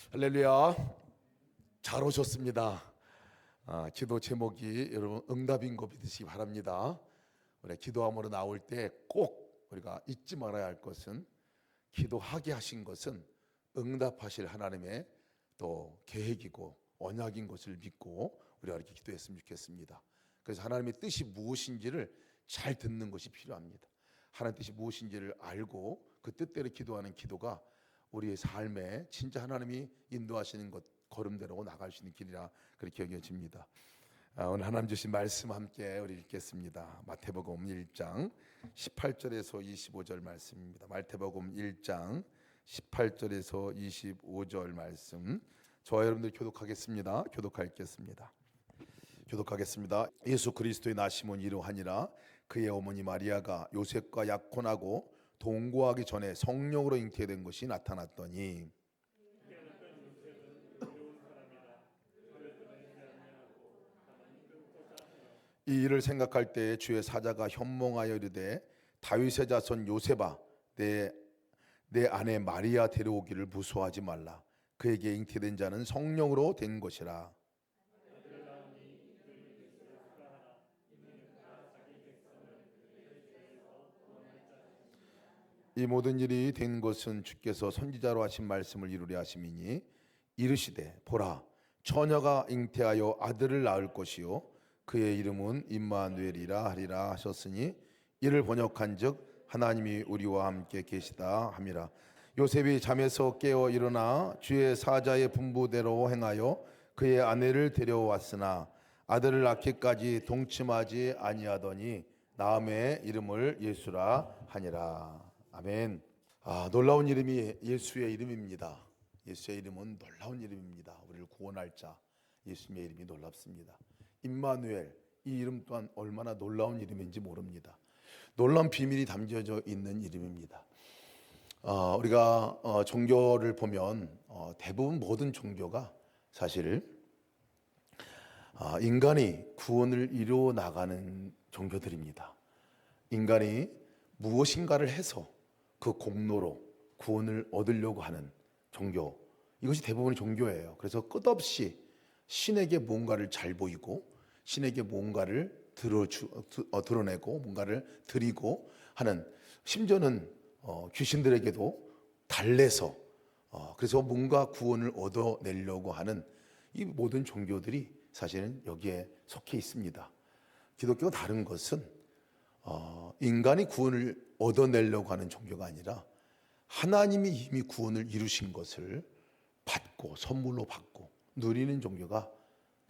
할렐루야. 잘 오셨습니다. 기도 제목이 여러분 응답인 거 믿으시기 바랍니다. 우리 기도함으로 나올 때 꼭 우리가 잊지 말아야 할 것은, 기도하게 하신 것은 응답하실 하나님의 또 계획이고 언약인 것을 믿고 우리가 이렇게 기도했으면 좋겠습니다. 그래서 하나님의 뜻이 무엇인지를 잘 듣는 것이 필요합니다. 하나님의 뜻이 무엇인지를 알고 그 뜻대로 기도하는 기도가 우리의 삶에 진짜 하나님이 인도하시는 것 걸음대로 나갈 수 있는 길이라 그렇게 여겨집니다. 오늘 하나님 주신 말씀 함께 우리 읽겠습니다. 마태복음 1장 18절에서 25절 말씀입니다. 마태복음 1장 18절에서 25절 말씀, 저와 여러분들 교독하겠습니다. 교독하겠습니다. 예수 그리스도의 나심은 이러하니라. 그의 어머니 마리아가 요셉과 약혼하고 동거하기 전에 성령으로 잉태된 것이 나타났더니, 이 일을 생각할 때에 주의 사자가 현몽하여 이르되, 다윗의 자손 요셉아, 내 아내 마리아 데려오기를 무서워하지 말라. 그에게 잉태된 자는 성령으로 된 것이라. 이 모든 일이 된 것은 주께서 선지자로 하신 말씀을 이루려 하심이니, 이르시되 보라, 처녀가 잉태하여 아들을 낳을 것이요 그의 이름은 임마누엘이라 하리라 하셨으니, 이를 번역한즉 하나님이 우리와 함께 계시다 함이라. 요셉이 잠에서 깨어 일어나 주의 사자의 분부대로 행하여 그의 아내를 데려왔으나 아들을 낳기까지 동침하지 아니하더니 나음의 이름을 예수라 하니라. 아멘. 놀라운 이름이 예수의 이름입니다. 예수의 이름은 놀라운 이름입니다. 우리를 구원할 자 예수님의 이름이 놀랍습니다. 임마누엘, 이 이름 또한 얼마나 놀라운 이름인지 모릅니다. 놀라운 비밀이 담겨져 있는 이름입니다. 우리가 종교를 보면 대부분 모든 종교가 사실 인간이 구원을 이루어 나가는 종교들입니다. 인간이 무엇인가를 해서 그 공로로 구원을 얻으려고 하는 종교, 이것이 대부분의 종교예요. 그래서 끝없이 신에게 뭔가를 잘 보이고 신에게 뭔가를 드러내고 뭔가를 드리고 하는, 심지어는 귀신들에게도 달래서 그래서 뭔가 구원을 얻어내려고 하는 이 모든 종교들이 사실은 여기에 속해 있습니다. 기독교가 다른 것은 인간이 구원을 얻어내려고 하는 종교가 아니라 하나님이 이미 구원을 이루신 것을 받고 선물로 받고 누리는 종교가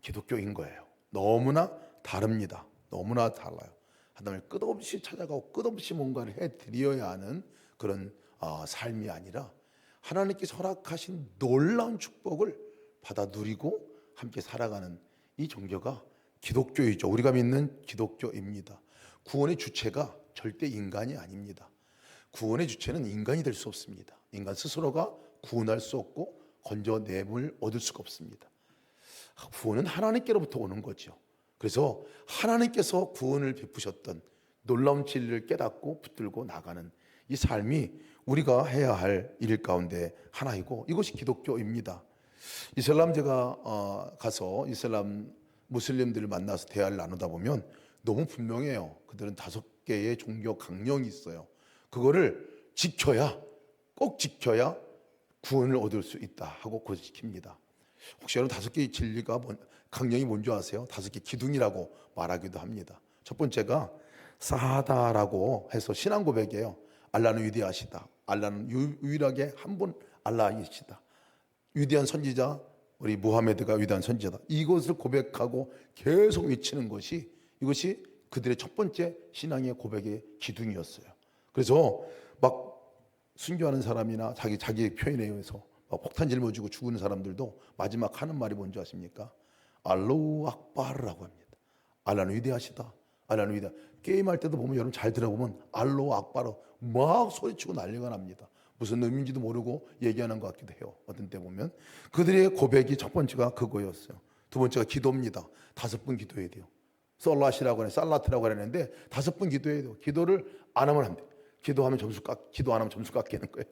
기독교인 거예요. 너무나 다릅니다. 너무나 달라요. 하나님을 끝없이 찾아가고 끝없이 뭔가를 해드려야 하는 그런 삶이 아니라 하나님께서 허락하신 놀라운 축복을 받아 누리고 함께 살아가는 이 종교가 기독교이죠. 우리가 믿는 기독교입니다. 구원의 주체가 절대 인간이 아닙니다. 구원의 주체는 인간이 될 수 없습니다. 인간 스스로가 구원할 수 없고 건져냄을 얻을 수가 없습니다. 구원은 하나님께로부터 오는 거죠. 그래서 하나님께서 구원을 베푸셨던 놀라운 진리를 깨닫고 붙들고 나가는 이 삶이 우리가 해야 할 일 가운데 하나이고, 이것이 기독교입니다. 이슬람제가 가서 이슬람 무슬림들을 만나서 대화를 나누다 보면 너무 분명해요. 그들은 5개의 종교 강령이 있어요. 그거를 꼭 지켜야 구원을 얻을 수 있다 하고 지킵니다. 혹시 여러분 5개의 진리가 강령이 뭔지 아세요? 5개 기둥이라고 말하기도 합니다. 첫 번째가 사하다라고 해서 신앙 고백이에요. 알라는 위대하시다. 알라는 유일하게 한 분 알라이시다. 위대한 선지자, 우리 무하메드가 위대한 선지자다. 이것을 고백하고 계속 외치는 것이, 이것이 그들의 첫 번째 신앙의 고백의 기둥이었어요. 그래서 막 순교하는 사람이나 자기 표현에 의해서 폭탄 짊어지고 죽는 사람들도 마지막 하는 말이 뭔지 아십니까? 알로우 악바르라고 합니다. 알라는 위대하시다. 알라는 위대하. 게임할 때도 보면 여러분 잘 들어보면 알로우 악바르 막 소리치고 난리가 납니다. 무슨 의미인지도 모르고 얘기하는 것 같기도 해요. 어떤 때 보면 그들의 고백이 첫 번째가 그거였어요. 두 번째가 기도입니다. 5번 기도해야 돼요. 살라트라고 하는데 5번 기도해야 돼요. 기도를 안 하면 안 돼요. 기도 안 하면 점수 깎이는 거예요.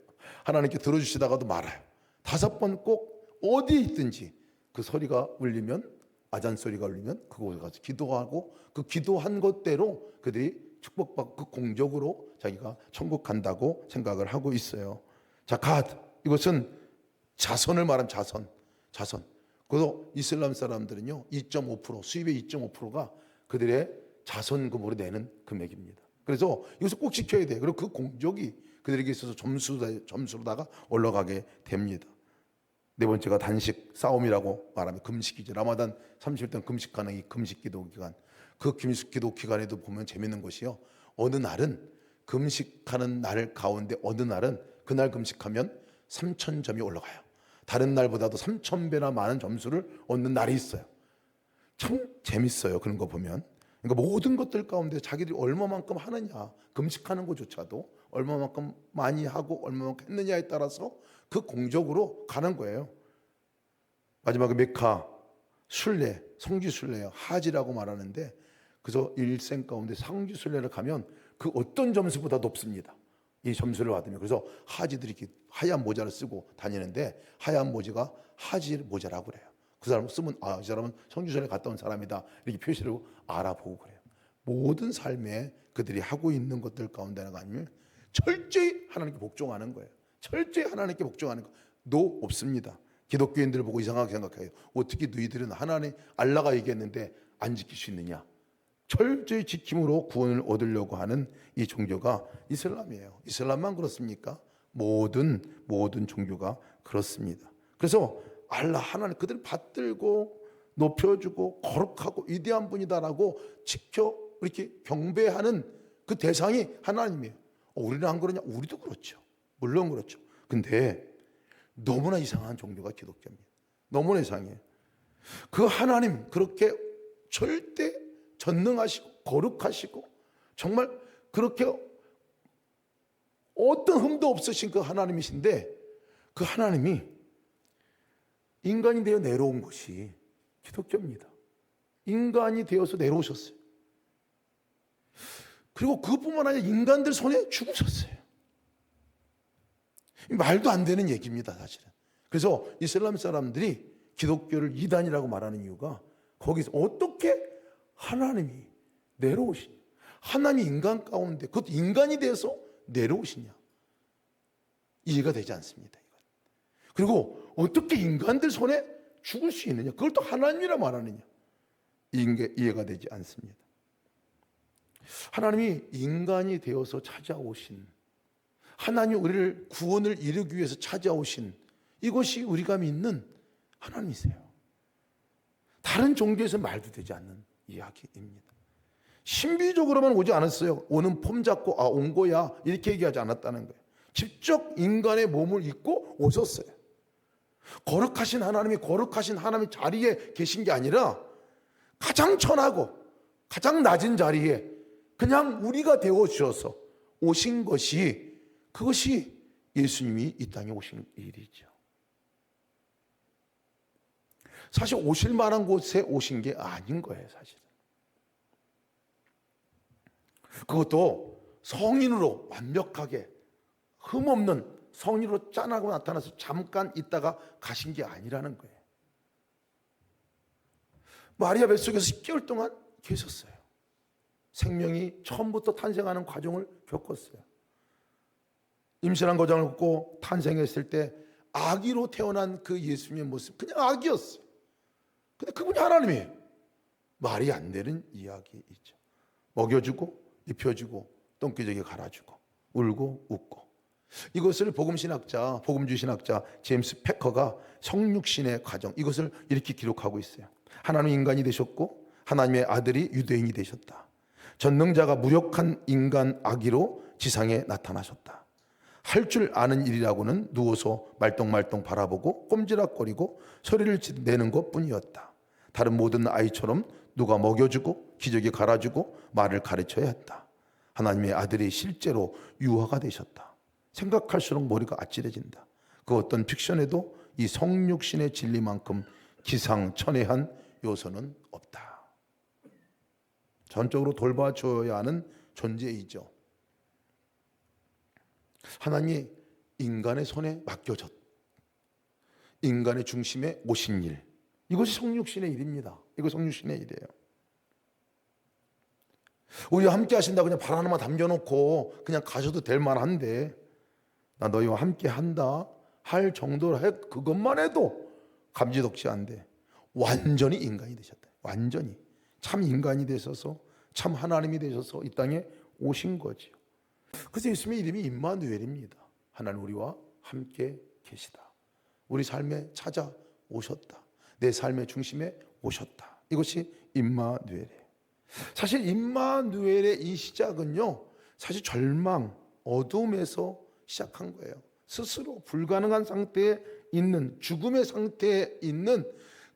하나님께 들어주시다가도 말아요. 5번 꼭 어디에 있든지 그 소리가 울리면, 아잔 소리가 울리면 그곳에 가서 기도하고 그 기도한 것대로 그들이 축복받고 그 공적으로 자기가 천국 간다고 생각을 하고 있어요. 자, 갓, 이것은 자선을 말하는 자선. 그래서 이슬람 사람들은요 2.5% 수입의 2.5%가 그들의 자선금으로 내는 금액입니다. 그래서 이것을 꼭 지켜야 돼. 그리고 그 공적이 그들에게 있어서 점수로다가 올라가게 됩니다. 네 번째가 단식 싸움이라고 말하면 금식이죠. 라마단 30일 금식하는 이 금식기도 기간, 그 금식기도 기간에도 보면 재밌는 것이요, 어느 날은 금식하는 날 가운데 어느 날은 그날 금식하면 3,000점이 올라가요. 다른 날보다도 3,000배나 많은 점수를 얻는 날이 있어요. 참 재밌어요, 그런 거 보면. 그러니까 모든 것들 가운데 자기들이 얼마만큼 하느냐, 금식하는 것조차도 얼마만큼 많이 하고 얼마만큼 했느냐에 따라서 그 공적으로 가는 거예요. 마지막에 메카 순례, 성지 순례요, 하지라고 말하는데, 그래서 일생 가운데 성지 순례를 가면 그 어떤 점수보다 높습니다. 이 점수를 받으면. 그래서 하지들이 이렇게 하얀 모자를 쓰고 다니는데, 하얀 모자가 하지 모자라고 그래요. 그 사람 쓰면 이 사람은 성지순례 갔다 온 사람이다, 이렇게 표시를 알아보고 그래요. 모든 삶에 그들이 하고 있는 것들 가운데가 아니면 철저히 하나님께 복종하는 거예요. 철저히 하나님께 복종하는 거. 노 없습니다. 기독교인들을 보고 이상하게 생각해요. 어떻게 너희들은 하나님 알라가 얘기했는데 안 지킬 수 있느냐. 철저히 지킴으로 구원을 얻으려고 하는 이 종교가 이슬람이에요. 이슬람만 그렇습니까? 모든 종교가 그렇습니다. 그래서 알라 하나님, 그들을 받들고 높여주고 거룩하고 위대한 분이다라고 지켜 이렇게 경배하는 그 대상이 하나님이에요. 우리는 안 그러냐? 우리도 그렇죠. 물론 그렇죠. 근데 너무나 이상한 종교가 기독교입니다. 너무나 이상해요. 그 하나님, 그렇게 절대 전능하시고 거룩하시고 정말 그렇게 어떤 흠도 없으신 그 하나님이신데, 그 하나님이 인간이 되어 내려온 것이 기독교입니다. 인간이 되어서 내려오셨어요. 그리고 그뿐만 아니라 인간들 손에 죽으셨어요. 말도 안 되는 얘기입니다, 사실은. 그래서 이슬람 사람들이 기독교를 이단이라고 말하는 이유가 거기서 어떻게 하나님이 내려오시냐, 하나님이 인간 가운데, 그것도 인간이 돼서 내려오시냐, 이해가 되지 않습니다. 그리고 어떻게 인간들 손에 죽을 수 있느냐, 그걸 또 하나님이라 말하느냐, 이해가 되지 않습니다. 하나님이 인간이 되어서 찾아오신, 하나님이 우리를 구원을 이루기 위해서 찾아오신, 이것이 우리가 믿는 하나님이세요. 다른 종교에서 말도 되지 않는 이야기입니다. 신비적으로만 오지 않았어요. 오는 폼 잡고 온 거야 이렇게 얘기하지 않았다는 거예요. 직접 인간의 몸을 입고 오셨어요. 거룩하신 하나님이 거룩하신 하나님의 자리에 계신 게 아니라 가장 천하고 가장 낮은 자리에 그냥 우리가 되어 주셔서 오신 것이, 그것이 예수님이 이 땅에 오신 일이죠. 사실 오실 만한 곳에 오신 게 아닌 거예요, 사실은. 그것도 성인으로 완벽하게 흠없는 성인으로 짠하고 나타나서 잠깐 있다가 가신 게 아니라는 거예요. 마리아 뱃속에서 10개월 동안 계셨어요. 생명이 처음부터 탄생하는 과정을 겪었어요. 임신한 과정을 겪고 탄생했을 때 아기로 태어난 그 예수님의 모습, 그냥 아기였어요. 근데 그분이 하나님이에요. 말이 안 되는 이야기이죠. 먹여주고 입혀주고 똥기저귀 갈아주고 울고 웃고. 이것을 복음주신학자 제임스 패커가 성육신의 과정, 이것을 이렇게 기록하고 있어요. 하나님 인간이 되셨고 하나님의 아들이 유대인이 되셨다. 전능자가 무력한 인간 아기로 지상에 나타나셨다. 할 줄 아는 일이라고는 누워서 말똥말똥 바라보고 꼼지락거리고 소리를 내는 것뿐이었다. 다른 모든 아이처럼 누가 먹여주고 기저귀 갈아주고 말을 가르쳐야 했다. 하나님의 아들이 실제로 유아가 되셨다. 생각할수록 머리가 아찔해진다. 그 어떤 픽션에도 이 성육신의 진리만큼 기상천외한 요소는 없다. 전적으로 돌봐줘야 하는 존재이죠. 하나님이 인간의 손에 맡겨졌. 인간의 중심에 오신 일, 이것이 성육신의 일입니다. 이거 성육신의 일이에요. 우리와 함께 하신다 그냥 발 하나만 담겨놓고 그냥 가셔도 될 만한데, 나 너희와 함께 한다 할 정도로 그것만 해도 감지덕지한데 완전히 인간이 되셨다. 완전히 참 인간이 되셔서 참 하나님이 되셔서 이 땅에 오신 거죠. 그래서 예수님의 이름이 임마누엘입니다. 하나님 우리와 함께 계시다. 우리 삶에 찾아오셨다. 내 삶의 중심에 오셨다. 이것이 임마누엘이에요. 사실 임마누엘의 이 시작은요, 사실 절망, 어둠에서 시작한 거예요. 스스로 불가능한 상태에 있는, 죽음의 상태에 있는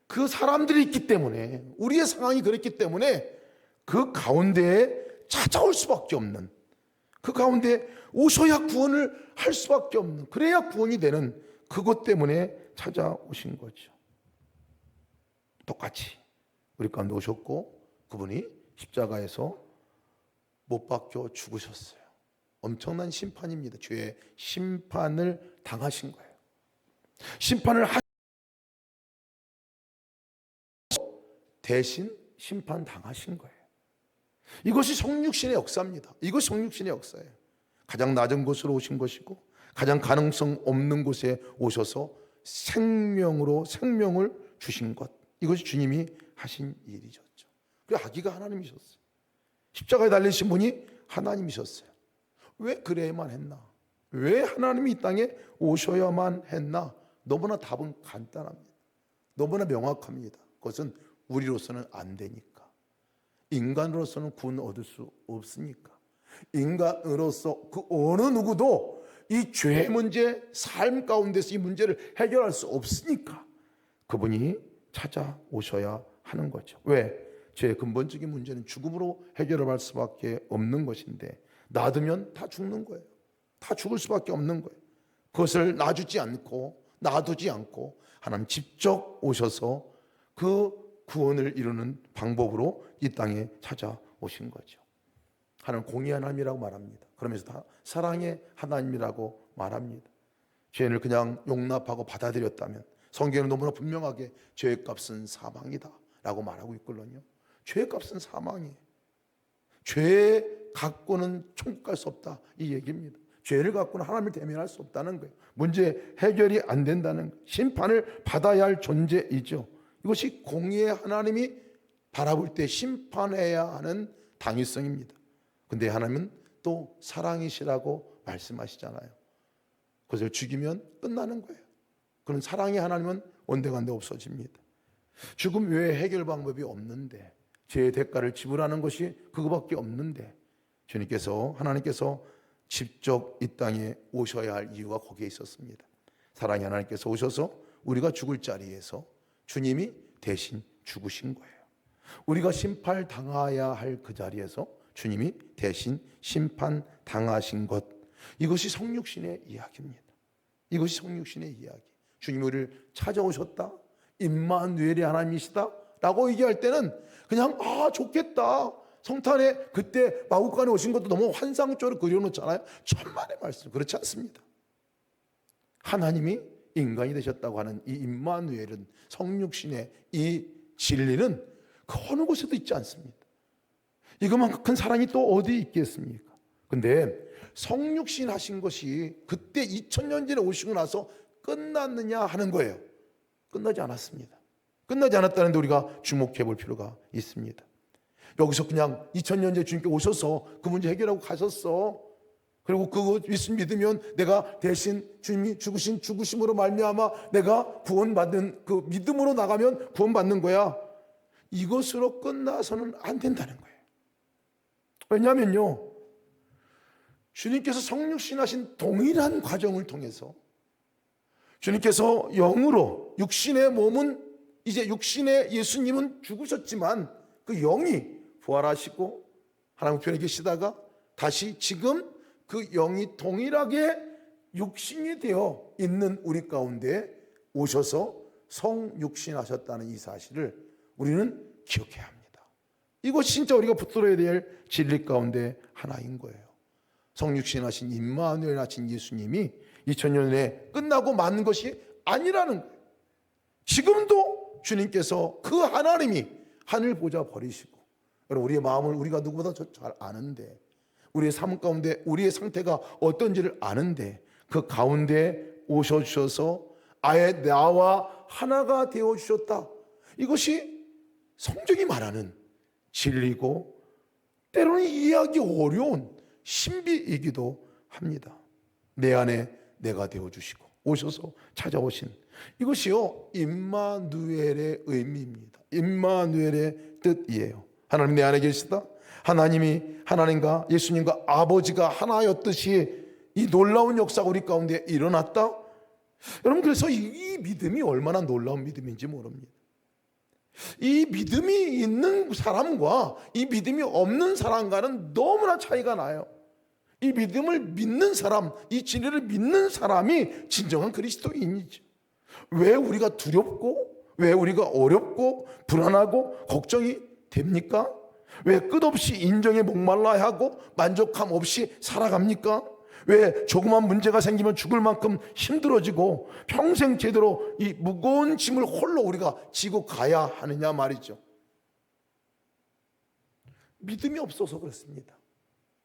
그 사람들이 있기 때문에, 우리의 상황이 그랬기 때문에 그 가운데에 찾아올 수밖에 없는, 그 가운데 오셔야 구원을 할 수밖에 없는, 그래야 구원이 되는 그것 때문에 찾아오신 거죠. 똑같이 우리 가운데 오셨고 그분이 십자가에서 못 박혀 죽으셨어요. 엄청난 심판입니다. 죄의 심판을 당하신 거예요. 심판을 대신 심판 당하신 거예요. 이것이 성육신의 역사입니다. 이것이 성육신의 역사예요. 가장 낮은 곳으로 오신 것이고 가장 가능성 없는 곳에 오셔서 생명으로 생명을 주신 것, 이것이 주님이 하신 일이셨죠. 그리고 아기가 하나님이셨어요. 십자가에 달리신 분이 하나님이셨어요. 왜 그래야만 했나? 왜 하나님이 이 땅에 오셔야만 했나? 너무나 답은 간단합니다. 너무나 명확합니다. 그것은 우리로서는 안 되니까. 인간으로서는 구원 얻을 수 없으니까. 인간으로서 그 어느 누구도 이 죄 문제, 삶 가운데서 이 문제를 해결할 수 없으니까 그분이 찾아오셔야 하는 거죠. 왜? 죄의 근본적인 문제는 죽음으로 해결할 수밖에 없는 것인데, 놔두면 다 죽는 거예요. 다 죽을 수밖에 없는 거예요. 그것을 놔두지 않고 하나님 직접 오셔서 그 구원을 이루는 방법으로 이 땅에 찾아오신 거죠. 하나님 공의 하나님이라고 말합니다. 그러면서 다 사랑의 하나님이라고 말합니다. 죄를 그냥 용납하고 받아들였다면 성경은 너무나 분명하게 죄의 값은 사망이다 라고 말하고 있거든요. 죄의 값은 사망이에요. 죄 갖고는 천국 갈 수 없다, 이 얘기입니다. 죄를 갖고는 하나님을 대면할 수 없다는 거예요. 문제 해결이 안 된다는 거예요. 심판을 받아야 할 존재이죠. 이것이 공의의 하나님이 바라볼 때 심판해야 하는 당위성입니다. 근데 하나님은 또 사랑이시라고 말씀하시잖아요. 그것을 죽이면 끝나는 거예요. 그런 사랑의 하나님은 온데간데 없어집니다. 죽음 외에 해결 방법이 없는데, 죄의 대가를 지불하는 것이 그거밖에 없는데, 하나님께서 직접 이 땅에 오셔야 할 이유가 거기에 있었습니다. 사랑의 하나님께서 오셔서 우리가 죽을 자리에서 주님이 대신 죽으신 거예요. 우리가 심판 당해야 할 그 자리에서 주님이 대신 심판 당하신 것, 이것이 성육신의 이야기입니다. 이것이 성육신의 이야기. 주님이 우리를 찾아오셨다, 임마누엘의 하나님이시다 라고 얘기할 때는 그냥 좋겠다, 성탄에 그때 마구간에 오신 것도 너무 환상적으로 그려놓잖아요. 천만의 말씀. 그렇지 않습니다. 하나님이 인간이 되셨다고 하는 이 임마누엘은, 성육신의 이 진리는 그 어느 곳에도 있지 않습니다. 이것만큼 큰 사랑이 또 어디 있겠습니까? 근데 성육신 하신 것이 그때 2000년 전에 오시고 나서 끝났느냐 하는 거예요. 끝나지 않았습니다. 끝나지 않았다는데 우리가 주목해 볼 필요가 있습니다. 여기서 그냥 2000년 전에 주님께 오셔서 그 문제 해결하고 가셨어. 그리고 그거 믿으면 내가 대신 주님이 죽으심으로 말미암아 내가 구원받는, 그 믿음으로 나가면 구원받는 거야, 이것으로 끝나서는 안 된다는 거예요. 왜냐하면요, 주님께서 성육신하신 동일한 과정을 통해서 주님께서 영으로, 육신의 몸은, 이제 육신의 예수님은 죽으셨지만 그 영이 부활하시고 하나님 편에 계시다가 다시 지금 그 영이 동일하게 육신이 되어 있는 우리 가운데 오셔서 성육신하셨다는 이 사실을 우리는 기억해야 합니다. 이것이 진짜 우리가 붙들어야 될 진리 가운데 하나인 거예요. 성육신하신 임마누엘 하신 예수님이 2000년에 끝나고 만 것이 아니라는 거예요. 지금도 주님께서 그 하나님이 하늘 보좌 버리시고, 여러분 우리의 마음을 우리가 누구보다 잘 아는데, 우리의 삶 가운데 우리의 상태가 어떤지를 아는데, 그 가운데 오셔주셔서 아예 나와 하나가 되어주셨다. 이것이 성경이 말하는 진리고 때로는 이해하기 어려운 신비이기도 합니다. 내 안에 내가 되어주시고 오셔서 찾아오신 이것이요 임마누엘의 의미입니다. 임마누엘의 뜻이에요. 하나님 내 안에 계시다. 하나님이 하나님과 예수님과 아버지가 하나였듯이 이 놀라운 역사가 우리 가운데 일어났다. 여러분 그래서 이 믿음이 얼마나 놀라운 믿음인지 모릅니다. 이 믿음이 있는 사람과 이 믿음이 없는 사람과는 너무나 차이가 나요. 이 믿음을 믿는 사람, 이 진리를 믿는 사람이 진정한 그리스도인이죠. 왜 우리가 두렵고, 왜 우리가 어렵고 불안하고 걱정이 됩니까? 왜 끝없이 인정에 목말라야 하고 만족함 없이 살아갑니까? 왜 조그만 문제가 생기면 죽을 만큼 힘들어지고 평생 제대로 이 무거운 짐을 홀로 우리가 지고 가야 하느냐 말이죠. 믿음이 없어서 그렇습니다.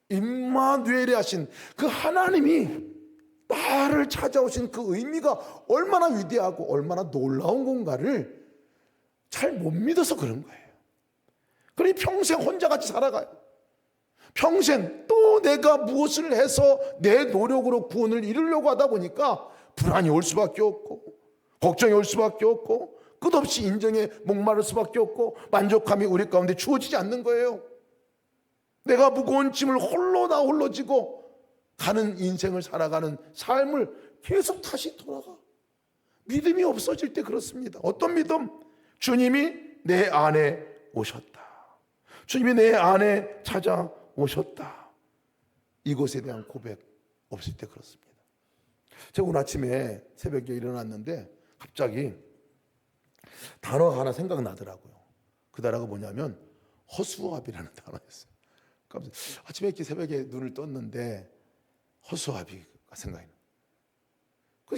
임마누엘이 하신 그 하나님이 나를 찾아오신 그 의미가 얼마나 위대하고 얼마나 놀라운 건가를 잘 못 믿어서 그런 거예요. 그러니 평생 혼자같이 살아가요. 평생 또 내가 무엇을 해서 내 노력으로 구원을 이루려고 하다 보니까 불안이 올 수밖에 없고 걱정이 올 수밖에 없고 끝없이 인정에 목마를 수밖에 없고 만족함이 우리 가운데 주어지지 않는 거예요. 내가 무거운 짐을 홀로 지고 가는 인생을 살아가는 삶을 계속 다시 돌아가. 믿음이 없어질 때 그렇습니다. 어떤 믿음? 주님이 내 안에 오셨다. 주님이 내 안에 찾아오셨다. 이것에 대한 고백 없을 때 그렇습니다. 제가 오늘 아침에 새벽에 일어났는데 갑자기 단어가 하나 생각나더라고요. 그 단어가 뭐냐면 허수아비라는 단어였어요. 아침에 이렇게 새벽에 눈을 떴는데 허수아비가 생각이 나요.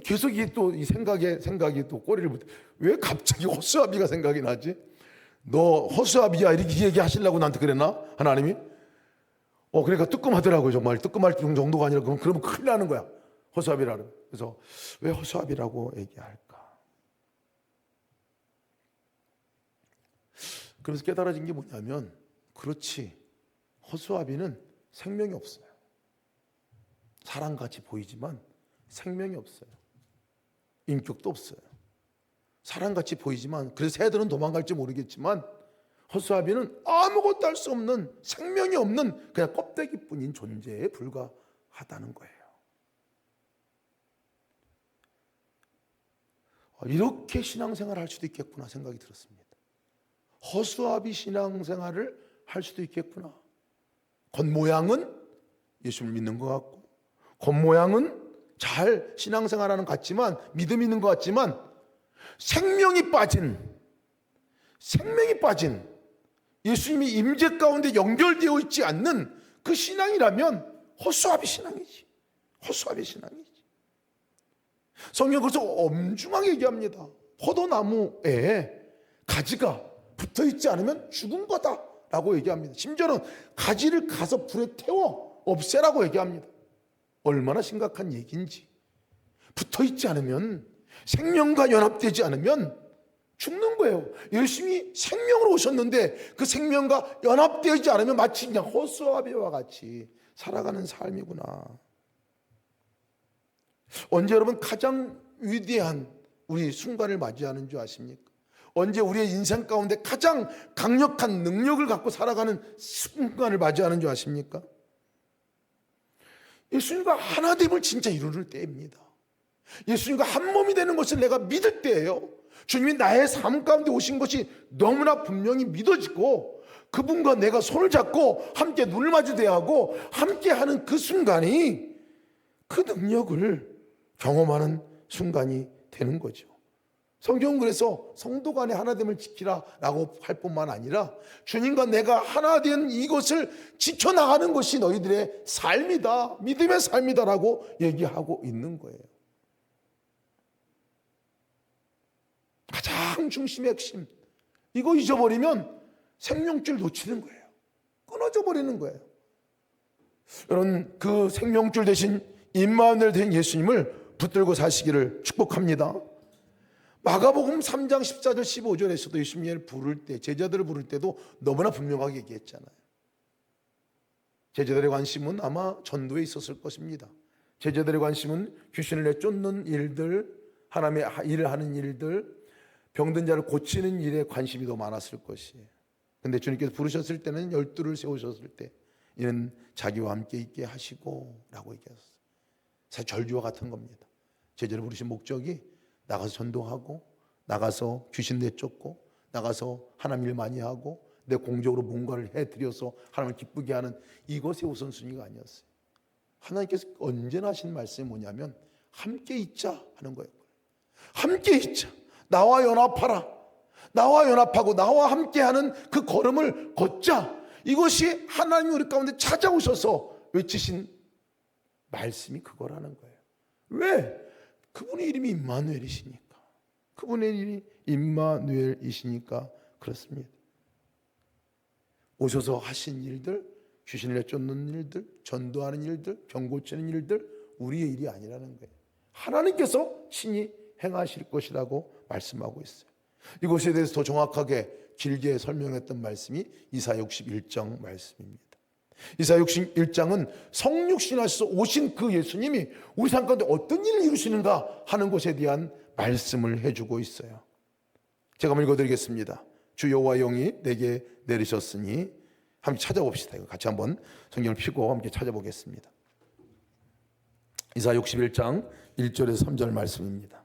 계속 이 생각이 또 꼬리를 못. 왜 갑자기 허수아비가 생각이 나지? 너 허수아비야 이렇게 얘기하시려고 나한테 그랬나? 하나님이? 그러니까 뜨끔하더라고요. 정말 뜨끔할 정도가 아니라 그러면 큰일 나는 거야. 허수아비라는. 그래서 왜 허수아비라고 얘기할까? 그래서 깨달아진 게 뭐냐면, 그렇지, 허수아비는 생명이 없어요. 사람같이 보이지만 생명이 없어요. 인격도 없어요. 사람같이 보이지만, 그래서 새들은 도망갈지 모르겠지만 허수아비는 아무것도 할 수 없는, 생명이 없는 그냥 껍데기뿐인 존재에 불과하다는 거예요. 이렇게 신앙생활을 할 수도 있겠구나 생각이 들었습니다. 허수아비 신앙생활을 할 수도 있겠구나. 겉모양은 예수를 믿는 것 같고, 겉모양은 잘 신앙생활하는 것 같지만, 믿음 있는 것 같지만 생명이 빠진 예수님이 임재 가운데 연결되어 있지 않는 그 신앙이라면 허수아비 신앙이지. 허수아비 신앙이지. 성경은 그래서 엄중하게 얘기합니다. 포도나무에 가지가 붙어있지 않으면 죽은 거다라고 얘기합니다. 심지어는 가지를 가서 불에 태워 없애라고 얘기합니다. 얼마나 심각한 얘기인지. 붙어있지 않으면, 생명과 연합되지 않으면 죽는 거예요. 예수님이 생명으로 오셨는데 그 생명과 연합되지 않으면 마치 그냥 허수아비와 같이 살아가는 삶이구나. 언제 여러분 가장 위대한 우리 순간을 맞이하는 줄 아십니까? 언제 우리의 인생 가운데 가장 강력한 능력을 갖고 살아가는 순간을 맞이하는 줄 아십니까? 예수님과 하나됨을 진짜 이루는 때입니다. 예수님과 한 몸이 되는 것을 내가 믿을 때예요. 주님이 나의 삶 가운데 오신 것이 너무나 분명히 믿어지고, 그분과 내가 손을 잡고 함께 눈을 마주대야 하고 함께 하는 그 순간이 그 능력을 경험하는 순간이 되는 거죠. 성경은 그래서 성도 간의 하나됨을 지키라라고 할 뿐만 아니라 주님과 내가 하나 된 이것을 지켜나가는 것이 너희들의 삶이다, 믿음의 삶이다라고 얘기하고 있는 거예요. 가장 중심의 핵심, 이거 잊어버리면 생명줄 놓치는 거예요. 끊어져 버리는 거예요. 여러분, 그 생명줄 대신 임마누엘 된 예수님을 붙들고 사시기를 축복합니다. 마가복음 3장 14절 15절에서도 예수님을 부를 때, 제자들을 부를 때도 너무나 분명하게 얘기했잖아요. 제자들의 관심은 아마 전도에 있었을 것입니다. 제자들의 관심은 귀신을 내쫓는 일들, 하나님의 일을 하는 일들, 병든 자를 고치는 일에 관심이 더 많았을 것이에요. 근데 주님께서 부르셨을 때는 12를 세우셨을 때 이는 자기와 함께 있게 하시고 라고 얘기하셨어요. 사실 절규와 같은 겁니다. 제자를 부르신 목적이 나가서 전도하고, 나가서 귀신 내쫓고, 나가서 하나님 일 많이 하고, 내 공적으로 뭔가를 해드려서 하나님을 기쁘게 하는 이것이 우선순위가 아니었어요. 하나님께서 언제나 하신 말씀이 뭐냐면 함께 있자 하는 거예요. 함께 있자. 나와 연합하라. 나와 연합하고 나와 함께하는 그 걸음을 걷자. 이것이 하나님이 우리 가운데 찾아오셔서 외치신 말씀이 그거라는 거예요. 왜? 그분의 이름이 임마누엘이시니까. 그분의 이름이 임마누엘이시니까 그렇습니다. 오셔서 하신 일들, 귀신을 내쫓는 일들, 전도하는 일들, 병 고치는 일들 우리의 일이 아니라는 거예요. 하나님께서 친히 행하실 것이라고 말씀하고 있어요. 이것에 대해서 더 정확하게 길게 설명했던 말씀이 이사야 61장 말씀입니다. 이사야 61장은 성육신 하셔서 오신 그 예수님이 우리 삶 가운데 어떤 일을 이루시는가 하는 것에 대한 말씀을 해주고 있어요. 제가 한번 읽어드리겠습니다. 주 여호와의 영이 내게 내리셨으니, 함께 찾아봅시다. 같이 한번 성경을 펴고 함께 찾아보겠습니다. 이사야 61장 1절에서 3절 말씀입니다.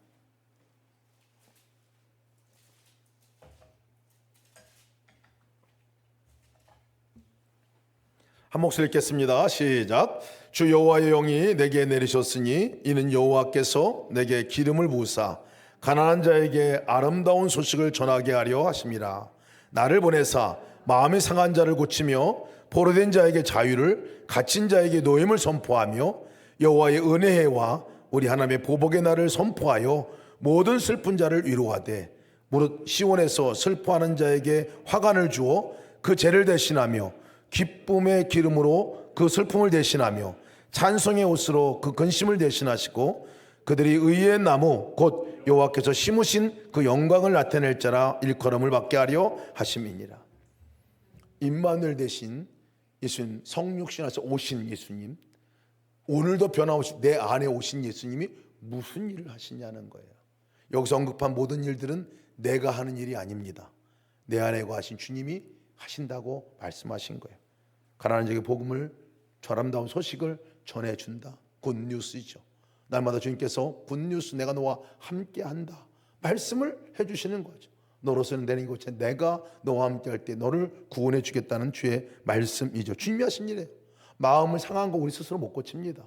한 목소리 읽겠습니다. 시작. 주 여호와의 영이 내게 내리셨으니 이는 여호와께서 내게 기름을 부으사 가난한 자에게 아름다운 소식을 전하게 하려 하심이라. 나를 보내사 마음이 상한 자를 고치며 포로된 자에게 자유를, 갇힌 자에게 노임을 선포하며 여호와의 은혜와 우리 하나님의 보복의 날을 선포하여 모든 슬픈 자를 위로하되 무릇 시온에서 슬퍼하는 자에게 화관을 주어 그 죄를 대신하며 기쁨의 기름으로 그 슬픔을 대신하며 찬송의 옷으로 그 근심을 대신하시고 그들이 의의 나무 곧 여호와께서 심으신 그 영광을 나타낼 자라 일컬음을 받게 하려 하심이니라. 임마누엘 대신 예수님, 성육신하셔서 오신 예수님, 오늘도 변함없이 내 안에 오신 예수님이 무슨 일을 하시냐는 거예요. 여기서 언급한 모든 일들은 내가 하는 일이 아닙니다. 내 안에 거하신 주님이 하신다고 말씀하신 거예요. 가난한 자에게 복음을, 아름다운 소식을 전해준다. 굿뉴스이죠. 날마다 주님께서 굿뉴스, 내가 너와 함께한다 말씀을 해주시는 거죠. 너로서는 되는 것이 내가 너와 함께할 때 너를 구원해 주겠다는 주의 말씀이죠. 주님이 하신 일이에요. 마음을 상한 거 우리 스스로 못 고칩니다.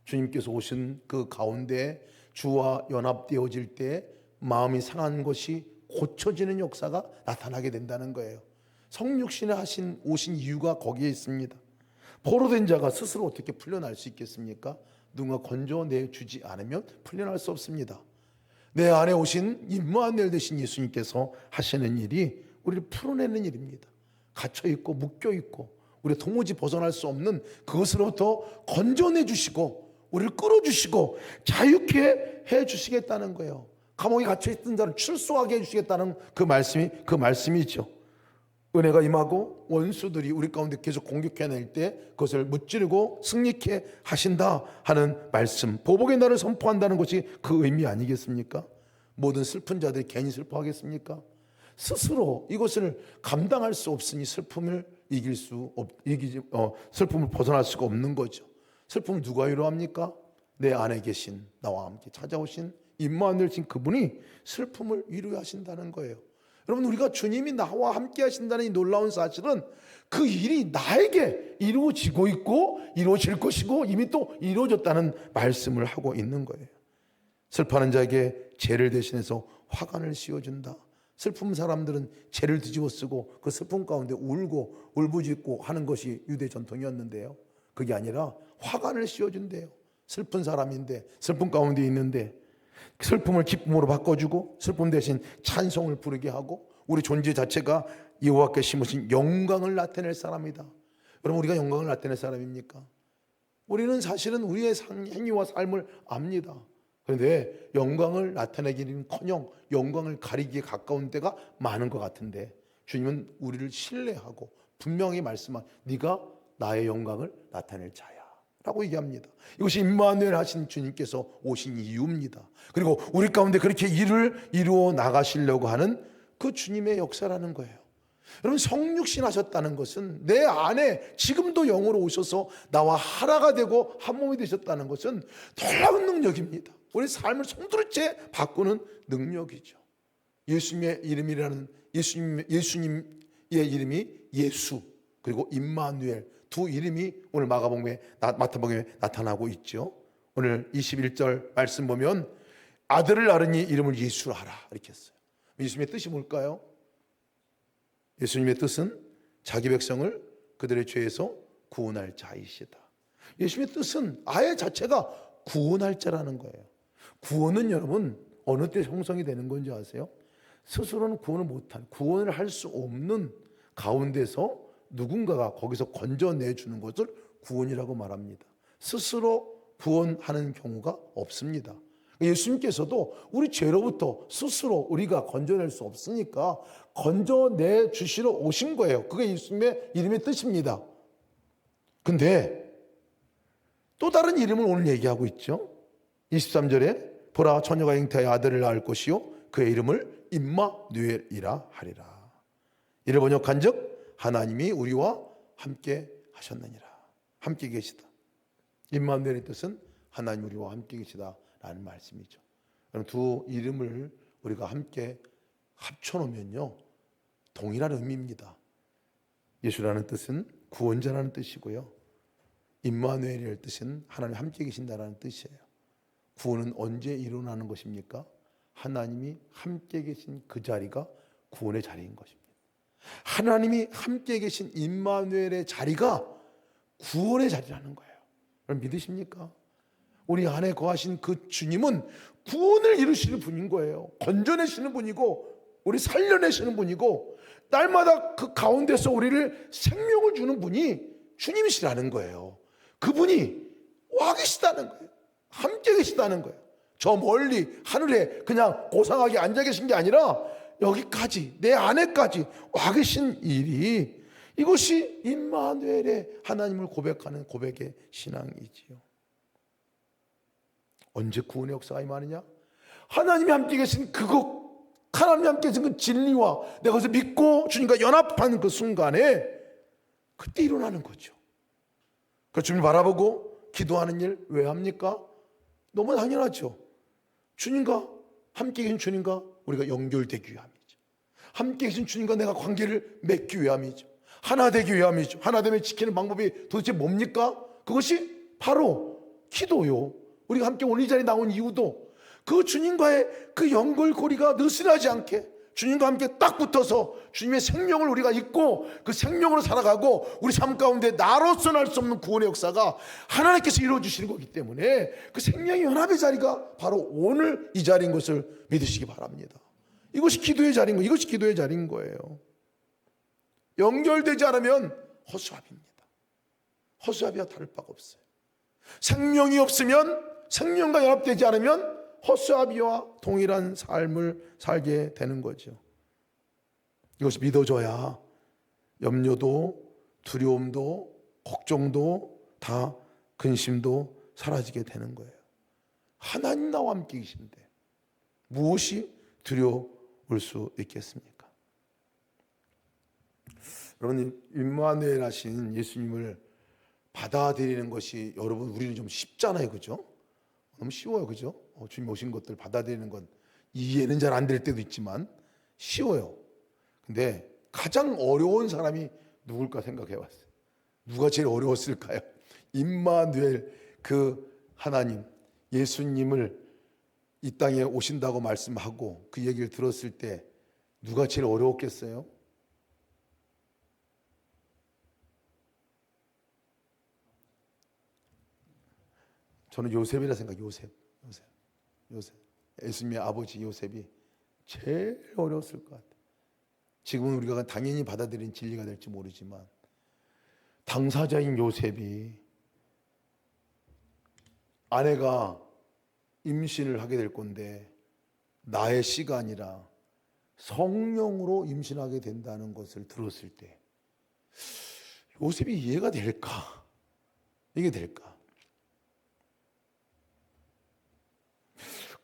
주님께서 오신 그 가운데 주와 연합되어질 때 마음이 상한 것이 고쳐지는 역사가 나타나게 된다는 거예요. 성육신에 오신 이유가 거기에 있습니다. 포로된 자가 스스로 어떻게 풀려날 수 있겠습니까? 누군가 건져내주지 않으면 풀려날 수 없습니다. 내 안에 오신 임마누엘 되신 예수님께서 하시는 일이 우리를 풀어내는 일입니다. 갇혀있고 묶여있고 우리가 도무지 벗어날 수 없는 그것으로부터 건져내주시고 우리를 끌어주시고 자유케 해주시겠다는 거예요. 감옥에 갇혀있던 자를 출소하게 해주시겠다는 그 말씀이죠. 은혜가 임하고 원수들이 우리 가운데 계속 공격해낼 때 그것을 무찌르고 승리케 하신다 하는 말씀, 보복의 날을 선포한다는 것이 그 의미 아니겠습니까? 모든 슬픈 자들이 괜히 슬퍼하겠습니까? 스스로 이것을 감당할 수 없으니 슬픔을 슬픔을 벗어날 수가 없는 거죠. 슬픔을 누가 위로합니까? 내 안에 계신 나와 함께 찾아오신 임마누엘 신 그분이 슬픔을 위로하신다는 거예요. 여러분, 우리가 주님이 나와 함께 하신다는 이 놀라운 사실은 그 일이 나에게 이루어지고 있고 이루어질 것이고 이미 또 이루어졌다는 말씀을 하고 있는 거예요. 슬퍼하는 자에게 죄를 대신해서 화관을 씌워준다. 슬픈 사람들은 죄를 뒤집어 쓰고 그 슬픔 가운데 울고 울부짖고 하는 것이 유대 전통이었는데요, 그게 아니라 화관을 씌워준대요. 슬픈 사람인데, 슬픔 가운데 있는데 슬픔을 기쁨으로 바꿔주고 슬픔 대신 찬송을 부르게 하고 우리 존재 자체가 여호와께 심으신 영광을 나타낼 사람이다. 여러분, 우리가 영광을 나타낼 사람입니까? 우리는 사실은 우리의 행위와 삶을 압니다. 그런데 영광을 나타내기는커녕 영광을 가리기에 가까운 때가 많은 것 같은데, 주님은 우리를 신뢰하고 분명히 말씀한 네가 나의 영광을 나타낼 자야 라고 얘기합니다. 이것이 임마누엘 하신 주님께서 오신 이유입니다. 그리고 우리 가운데 그렇게 일을 이루어 나가시려고 하는 그 주님의 역사라는 거예요. 여러분, 성육신 하셨다는 것은 내 안에 지금도 영으로 오셔서 나와 하나가 되고 한 몸이 되셨다는 것은 놀라운 능력입니다. 우리 삶을 송두리째 바꾸는 능력이죠. 예수님의 이름이라는 예수님의 이름이 예수, 그리고 임마누엘, 두 이름이 오늘 마태복음에 나타나고 있죠. 오늘 21절 말씀 보면 아들을 낳으니 이름을 예수라 하라 이렇게 했어요. 예수님의 뜻이 뭘까요? 예수님의 뜻은 자기 백성을 그들의 죄에서 구원할 자이시다. 예수님의 뜻은 아예 자체가 구원할 자라는 거예요. 구원은 여러분 어느 때 형성이 되는 건지 아세요? 스스로는 구원을 할 수 없는 가운데서 누군가가 거기서 건져내주는 것을 구원이라고 말합니다. 스스로 구원하는 경우가 없습니다. 예수님께서도 우리 죄로부터 스스로 우리가 건져낼 수 없으니까 건져내 주시러 오신 거예요. 그게 예수님의 이름의 뜻입니다. 근데 또 다른 이름을 오늘 얘기하고 있죠. 23절에 보라, 처녀가 잉태하여 아들을 낳을 것이요 그의 이름을 임마누엘이라 하리라. 이를 번역한즉 하나님이 우리와 함께 하셨느니라. 함께 계시다. 임마누엘의 뜻은 하나님 우리와 함께 계시다 라는 말씀이죠. 두 이름을 우리가 함께 합쳐놓으면요 동일한 의미입니다. 예수라는 뜻은 구원자라는 뜻이고요, 임마누엘이라는 뜻은 하나님 함께 계신다라는 뜻이에요. 구원은 언제 일어나는 것입니까? 하나님이 함께 계신 그 자리가 구원의 자리인 것입니다. 하나님이 함께 계신 임마누엘의 자리가 구원의 자리라는 거예요. 여러분 믿으십니까? 우리 안에 거하신 그 주님은 구원을 이루시는 분인 거예요. 건져내시는 분이고 우리 살려내시는 분이고 날마다 그 가운데서 우리를 생명을 주는 분이 주님이시라는 거예요. 그분이 와 계시다는 거예요. 함께 계시다는 거예요. 저 멀리 하늘에 그냥 고상하게 앉아 계신 게 아니라 여기까지 내 안에까지 와 계신 일이, 이것이 임마누엘의 하나님을 고백하는 고백의 신앙이지요. 언제 구원의 역사가 임하느냐? 하나님이 함께 계신 그것, 하나님이 함께 계신 그 진리와 내가 그것을 믿고 주님과 연합하는 그 순간에 그때 일어나는 거죠. 그 주님을 바라보고 기도하는 일 왜 합니까? 너무 당연하죠. 주님과 함께 계신 주님과 우리가 연결되기 위함이죠. 함께 계신 주님과 내가 관계를 맺기 위함이죠. 하나 되기 위함이죠. 하나 되면 지키는 방법이 도대체 뭡니까? 그것이 바로 기도요. 우리가 함께 오늘 이 자리에 나온 이유도 그 주님과의 그 연결고리가 느슨하지 않게 주님과 함께 딱 붙어서 주님의 생명을 우리가 잊고 그 생명으로 살아가고 우리 삶 가운데 나로서는 할 수 없는 구원의 역사가 하나님께서 이루어주시는 거기 때문에 그 생명의 연합의 자리가 바로 오늘 이 자리인 것을 믿으시기 바랍니다. 이것이 기도의 자리인 거예요. 이것이 기도의 자리인 거예요. 연결되지 않으면 허수아비입니다. 허수아비와 다를 바가 없어요. 생명이 없으면, 생명과 연합되지 않으면 허수아비와 동일한 삶을 살게 되는 거죠. 이것이 믿어져야 염려도 두려움도 걱정도 다 근심도 사라지게 되는 거예요. 하나님 나와 함께 계신데 무엇이 두려울 수 있겠습니까? 여러분, 임마누엘 하신 예수님을 받아들이는 것이 여러분 우리는 좀 쉽잖아요, 그죠? 너무 쉬워요, 그죠? 주님 오신 것들 받아들이는 건 이해는 잘 안 될 때도 있지만 쉬워요. 근데 가장 어려운 사람이 누굴까 생각해 봤어요. 누가 제일 어려웠을까요? 임마누엘, 그 하나님 예수님을 이 땅에 오신다고 말씀하고 그 얘기를 들었을 때 누가 제일 어려웠겠어요? 저는 요셉이라 생각해요. 요셉. 예수님의 아버지 요셉이 제일 어려웠을 것 같아요. 지금은 우리가 당연히 받아들인 진리가 될지 모르지만 당사자인 요셉이 아내가 임신을 하게 될 건데 나의 씨가 아니라 성령으로 임신하게 된다는 것을 들었을 때 요셉이 이해가 될까? 이게 될까?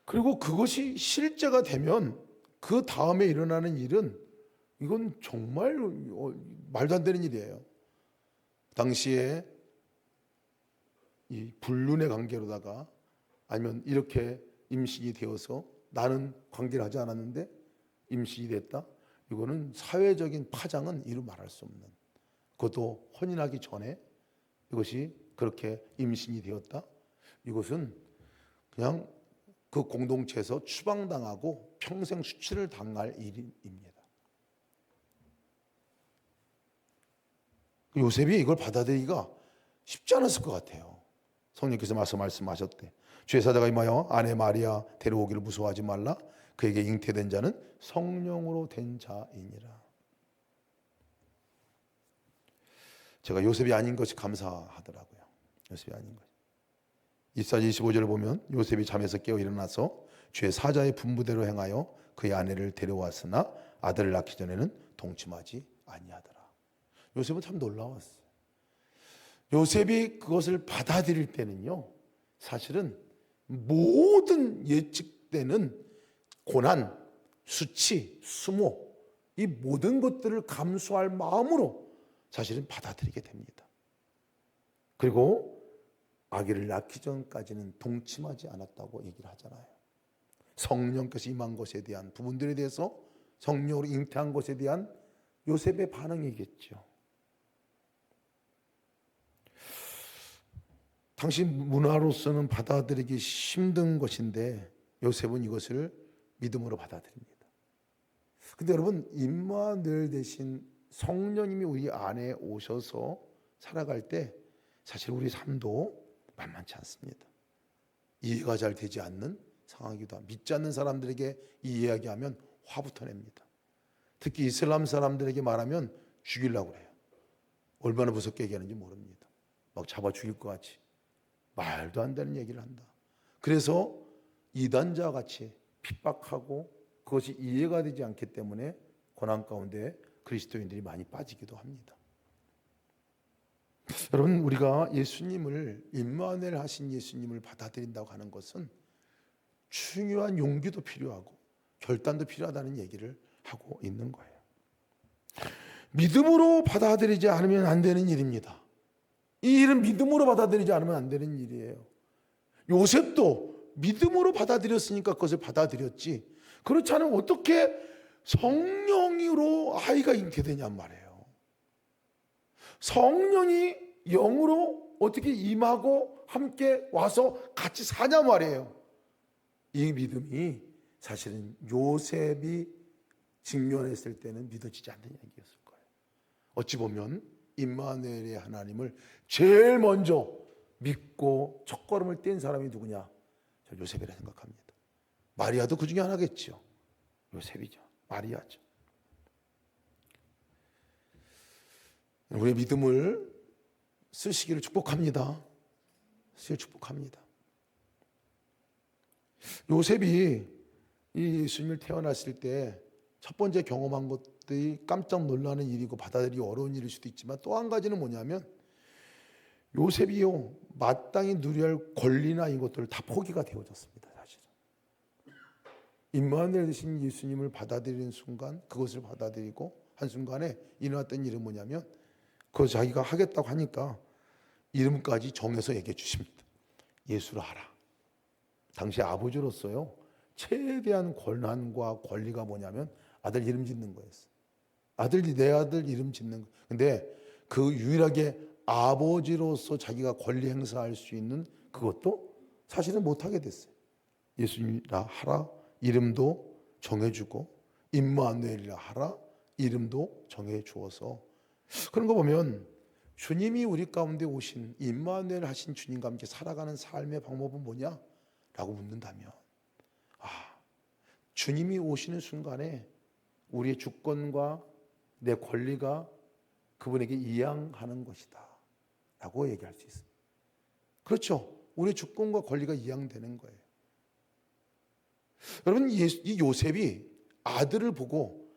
그리고 그것이 실제가 되면 그 다음에 일어나는 일은 이건 정말 말도 안 되는 일이에요. 당시에 이 불륜의 관계로다가 아니면 이렇게 임신이 되어서 나는 관계를 하지 않았는데 임신이 됐다. 이거는 사회적인 파장은 이루 말할 수 없는. 그것도 혼인하기 전에 이것이 그렇게 임신이 되었다. 이것은 그냥 그 공동체에서 추방당하고 평생 수치를 당할 일입니다. 요셉이 이걸 받아들이기가 쉽지 않았을 것 같아요. 성령께서 말씀하셨대. 주의 사자가 임하여 아내 마리아 데려오기를 무서워하지 말라. 그에게 잉태된 자는 성령으로 된 자이니라. 제가 요셉이 아닌 것이 감사하더라고요. 요셉이 아닌 것. 24절 25절을 보면 요셉이 잠에서 깨어 일어나서 주의 사자의 분부대로 행하여 그의 아내를 데려왔으나 아들을 낳기 전에는 동침하지 아니하더라. 요셉은 참 놀라웠어요. 요셉이 그것을 받아들일 때는요, 사실은 모든 예측되는 고난, 수치, 수모, 이 모든 것들을 감수할 마음으로 사실은 받아들이게 됩니다. 그리고 아기를 낳기 전까지는 동침하지 않았다고 얘기를 하잖아요. 성령께서 임한 것에 대한 부분들에 대해서 성령으로 잉태한 것에 대한 요셉의 반응이겠죠. 당시 문화로서는 받아들이기 힘든 것인데 요셉은 이것을 믿음으로 받아들입니다. 근데 여러분, 임마누엘 대신 성령님이 우리 안에 오셔서 살아갈 때 사실 우리 삶도 만만치 않습니다. 이해가 잘 되지 않는 상황이기도 합니다. 믿지 않는 사람들에게 이 이야기하면 화부터 냅니다. 특히 이슬람 사람들에게 말하면 죽이려고 해요. 얼마나 무섭게 얘기하는지 모릅니다. 막 잡아 죽일 것 같이 말도 안 되는 얘기를 한다. 그래서 이단자 같이 핍박하고 그것이 이해가 되지 않기 때문에 고난 가운데 그리스도인들이 많이 빠지기도 합니다. 여러분, 우리가 예수님을 임마누엘 하신 예수님을 받아들인다고 하는 것은 중요한 용기도 필요하고 결단도 필요하다는 얘기를 하고 있는 거예요. 믿음으로 받아들이지 않으면 안 되는 일입니다. 이 일은 믿음으로 받아들이지 않으면 안 되는 일이에요. 요셉도 믿음으로 받아들였으니까 그것을 받아들였지, 그렇지 않으면 어떻게 성령으로 아이가 잉태되냔 말이에요. 성령이 영으로 어떻게 임하고 함께 와서 같이 사냐 말이에요. 이 믿음이 사실은 요셉이 직면했을 때는 믿어지지 않는 얘기였을 거예요. 어찌 보면 임마누엘의 하나님을 제일 먼저 믿고 첫걸음을 뗀 사람이 누구냐? 저 요셉이라 생각합니다. 마리아도 그 중에 하나겠죠. 요셉이죠. 마리아죠. 우리의 믿음을 쓰시기를 축복합니다. 쓰기를 축복합니다. 요셉이 이 예수님을 태어났을 때 첫 번째 경험한 것들이 깜짝 놀라는 일이고 받아들이기 어려운 일일 수도 있지만 또 한 가지는 뭐냐면 요셉이요 마땅히 누려야 할 권리나 이것들을 다 포기가 되어졌습니다. 사실은 임마누엘 되신 예수님을 받아들이는 순간, 그것을 받아들이고 한순간에 일어났던 일은 뭐냐면 그거 자기가 하겠다고 하니까 이름까지 정해서 얘기해 주십니다. 예수를 하라. 당시 아버지로서요 최대한 권한과 권리가 뭐냐면 아들 이름 짓는 거였어요. 내 아들 이름 짓는 거. 근데 그 유일하게 아버지로서 자기가 권리 행사할 수 있는 그것도 사실은 못하게 됐어요. 예수님이라 하라 이름도 정해주고 임마누엘이라 하라 이름도 정해주어서, 그런 거 보면 주님이 우리 가운데 오신 임마누엘 하신 주님과 함께 살아가는 삶의 방법은 뭐냐? 라고 묻는다면 주님이 오시는 순간에 우리의 주권과 내 권리가 그분에게 이양하는 것이다 라고 얘기할 수 있습니다. 그렇죠. 우리의 주권과 권리가 이양되는 거예요. 여러분, 이 요셉이 아들을 보고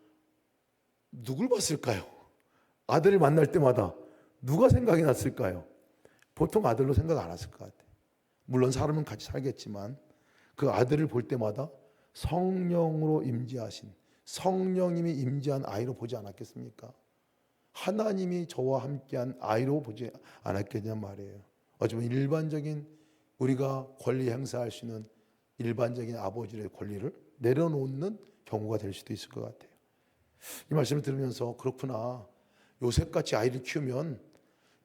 누굴 봤을까요? 아들을 만날 때마다 누가 생각이 났을까요? 보통 아들로 생각 안 했을 것 같아요. 물론 사람은 같이 살겠지만 그 아들을 볼 때마다 성령으로 임재하신, 성령님이 임재한 아이로 보지 않았겠습니까? 하나님이 저와 함께한 아이로 보지 않았겠냐 말이에요. 어쩌면 일반적인 우리가 권리 행사할 수 있는 일반적인 아버지의 권리를 내려놓는 경우가 될 수도 있을 것 같아요. 이 말씀을 들으면서 그렇구나, 요셉같이 아이를 키우면,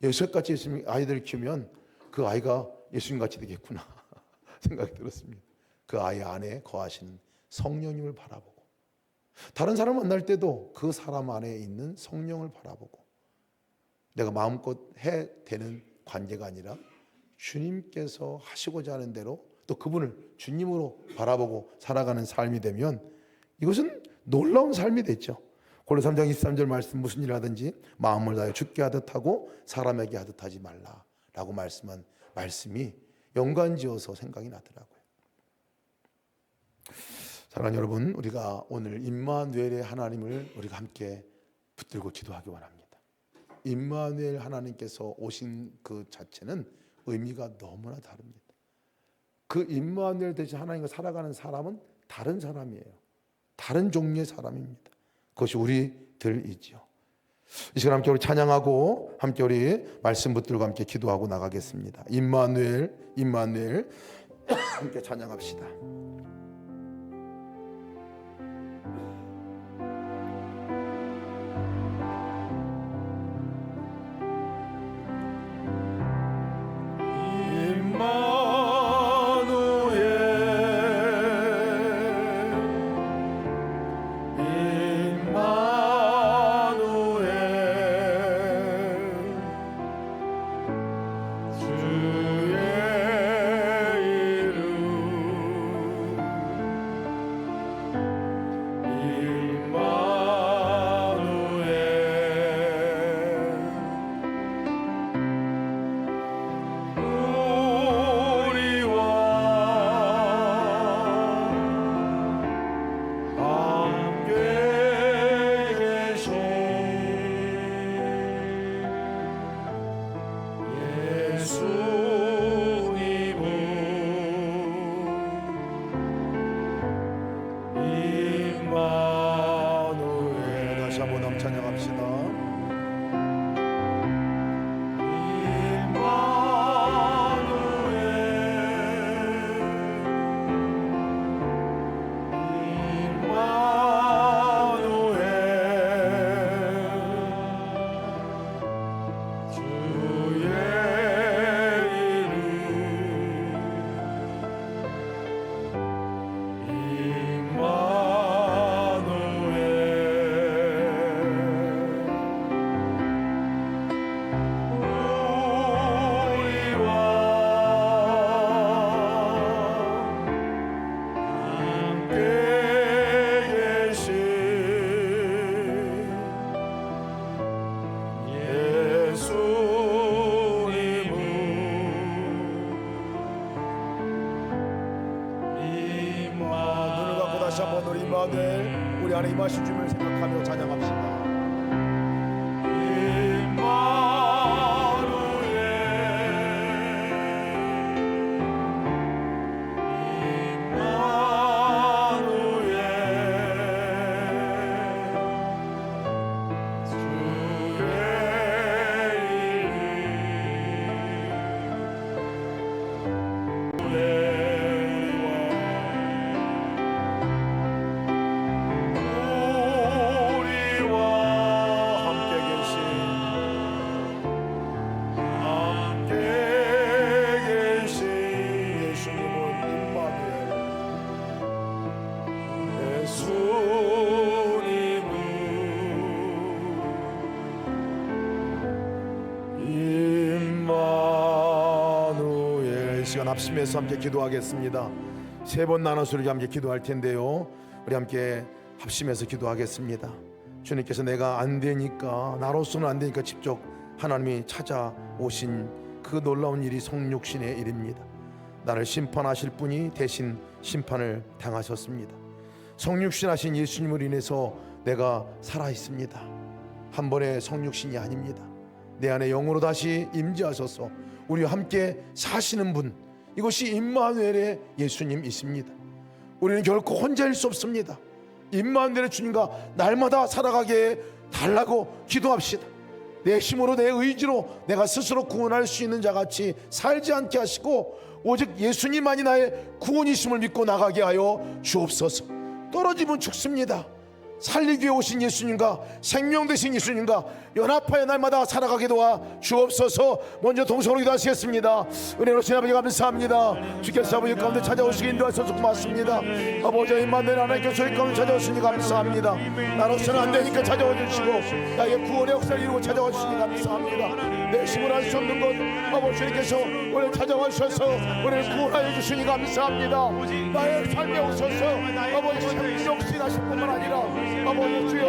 요셉같이 아이들을 키우면 그 아이가 예수님같이 되겠구나 생각이 들었습니다. 그 아이 안에 거하시는 성령님을 바라보고, 다른 사람 만날 때도 그 사람 안에 있는 성령을 바라보고, 내가 마음껏 되는 관계가 아니라 주님께서 하시고자 하는 대로 또 그분을 주님으로 바라보고 살아가는 삶이 되면 이것은 놀라운 삶이 됐죠. 골로새 3장 23절 말씀, 무슨 일 하든지 마음을 다해 주께 하듯 하고 사람에게 하듯 하지 말라라고 말씀한 말씀이 연관지어서 생각이 나더라고요. 사랑하는 여러분, 우리가 오늘 임마누엘의 하나님을 우리가 함께 붙들고 기도하기 원합니다. 임마누엘 하나님께서 오신 그 자체는 의미가 너무나 다릅니다. 그 임마누엘 대신 하나님과 살아가는 사람은 다른 사람이에요. 다른 종류의 사람입니다. 그것이 우리들이지요. 이 시간 함께 우리 찬양하고 함께 우리 말씀 붙들고 함께 기도하고 나가겠습니다. 임마누엘, 임마누엘 함께 찬양합시다. 우리 안에 임하신 주님을 생각하며 찬양합시다. 시간 합심해서 함께 기도하겠습니다. 3번 나눠서 우리 함께 기도할 텐데요. 우리 함께 합심해서 기도하겠습니다. 주님께서 내가 안 되니까, 나로서는 안 되니까 직접 하나님이 찾아오신 그 놀라운 일이 성육신의 일입니다. 나를 심판하실 분이 대신 심판을 당하셨습니다. 성육신하신 예수님을 인해서 내가 살아있습니다. 한 번의 성육신이 아닙니다. 내 안에 영으로 다시 임재하셔서 우리와 함께 사시는 분, 이것이 임마누엘의 예수님이십니다. 우리는 결코 혼자일 수 없습니다. 임마누엘의 주님과 날마다 살아가게 달라고 기도합시다. 내 힘으로, 내 의지로 내가 스스로 구원할 수 있는 자같이 살지 않게 하시고 오직 예수님만이 나의 구원이심을 믿고 나가게 하여 주옵소서. 떨어지면 죽습니다. 살리기 위해 오신 예수님과 생명 되신 예수님과 연합하여 날마다 살아가게 도와 주옵소서. 먼저 동성으로 기도하시겠습니다. 은혜로우신 아버지 감사합니다. 주께서 아버지 가운데 찾아오시기 인도하셔서 고맙습니다. 아버지 임마누엘 하나님께서 저희 가운데 찾아오시니 감사합니다. 나로서는 안 되니까 찾아와 주시고 나의 구원의 역사를 이루고 찾아와 주시니 감사합니다. 내 힘으로 할 수 없는 것 아버지 주님께서 오늘 찾아와 주셔서 오늘 구원하여 주시니 감사합니다. 나의 삶에 오셔서 아버지 성육신하실 뿐만 아니라 아버지 주여